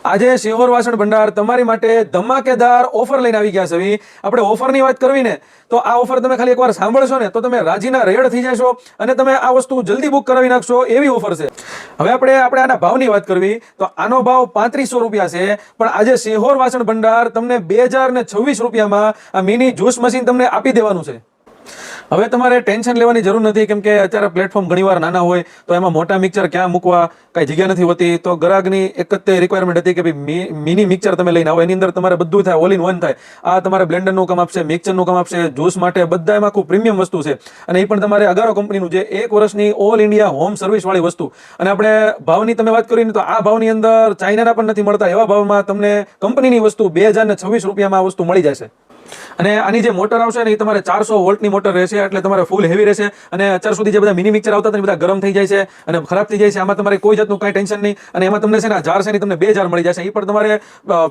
આજે શિહોર વાસણ ભંડાર તમારી માટે ધમાકેદાર ઓફર લઈને આવી ગયા છે. આપણે ઓફરની વાત કરવી ને તો આ ઓફર તમે ખાલી એકવાર સાંભળશો ને તો તમે રાજીના રેડ થઈ જશો અને તમે આ વસ્તુ જલ્દી બુક કરાવી નાખશો એવી ઓફર છે. હવે આપણે આના ભાવની વાત કરવી તો આનો ભાવ 3500 રૂપિયા છે, પણ આજે શિહોર વાસણ ભંડાર તમને 2026 રૂપિયામાં આ મિની જ્યુસ મશીન તમને આપી દેવાનું છે. હવે તમારે ટેન્શન લેવાની જરૂર નથી, કેમ કે અત્યારે પ્લેટફોર્મ ઘણીવાર નાના હોય તો એમાં મોટા મિક્સર ક્યાં મૂકવા કાંઈ જગ્યા નથી હોતી. તો ગ્રાહકની એક જ તે રિક્વાયરમેન્ટ હતી કે ભાઈ મિની મિક્સર તમે લઈને આવો, એની અંદર તમારે બધું થાય, ઓલ ઇન વન થાય. આ તમારે બ્લેન્ડરનું કામ આપશે, મિક્સરનું કામ આપશે, જ્યુસ માટે બધા એમાં ખૂબ પ્રીમિયમ વસ્તુ છે. અને એ પણ તમારે અગારો કંપનીનું જે 1 વર્ષની ઓલ ઇન્ડિયા હોમ સર્વિસવાળી વસ્તુ. અને આપણે ભાવની તમે વાત કરીને તો આ ભાવની અંદર ચાઇનાના પણ નથી મળતા એવા ભાવમાં તમને કંપનીની વસ્તુ 2026 રૂપિયામાં આ વસ્તુ મળી જશે. અને આની જે મોટર આવશે ને એ તમારે 400 વોલ્ટની મોટર રહેશે, એટલે તમારે ફૂલ હેવી રહેશે. અને અત્યાર સુધી જે બધા મિની મિક્સર આવતા હતા ને બધા ગરમ થઈ જાય છે અને ખરાબ થઈ જાય છે. આમાં તમારે કોઈ જાતનું કાંઈ ટેન્શન નહીં. અને એમાં તમને છે ને જાર છે ને તમને 2 જાર મળી જશે. એ પણ તમારે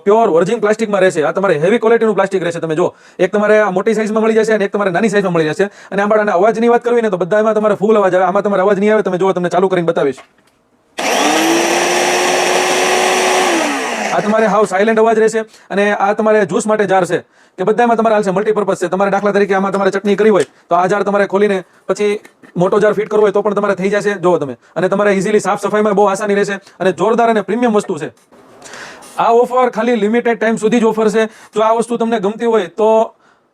પ્યોર વર્જિન પ્લાસ્ટિકમાં રહેશે. આ તમારે હેવી ક્વોલિટીનું પ્લાસ્ટિક રહેશે. તમે જો, એક તમારે આ મોટી સાઇઝમાં મળી જશે અને એક તમારે નાની સાઇઝમાં મળી જશે. અને આમાં અવાજની વાત કરવી ને તો બધા એમાં તમારે ફૂલ અવાજ આવે. આમાં તમારે અવાજ નહીં આવે. તમે જો, તમને ચાલુ કરીને બતાવીશ. આ તમારે હાવ સાયલેન્ટ અવાજ રહેશે. અને આ તમારે જ્યુસ માટે જાર છે કે બધામાં તમારે હાલશે, મલ્ટીપર્પઝ છે. તમારે દાખલા તરીકે આમાં તમારે ચટણી કરી હોય તો આ જાર તમારે ખોલીને પછી મોટો જાર ફિટ કરવો હોય તો પણ તમારે થઈ જશે. જુઓ તમે, અને તમારે ઇઝીલી સાફ સફાઈમાં બહુ આસાની રહેશે અને જોરદાર અને પ્રીમિયમ વસ્તુ છે. આ ઓફર ખાલી લિમિટેડ ટાઈમ સુધી જ ઓફર છે. જો આ વસ્તુ તમને ગમતી હોય તો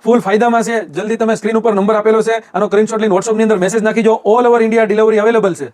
ફૂલ ફાયદામાં છે. જલ્દી તમે સ્ક્રીન ઉપર નંબર આપેલો છે, આનો સ્ક્રીનશોટ લઈને WhatsApp ની અંદર મેસેજ નાખી દો. All over India delivery available છે.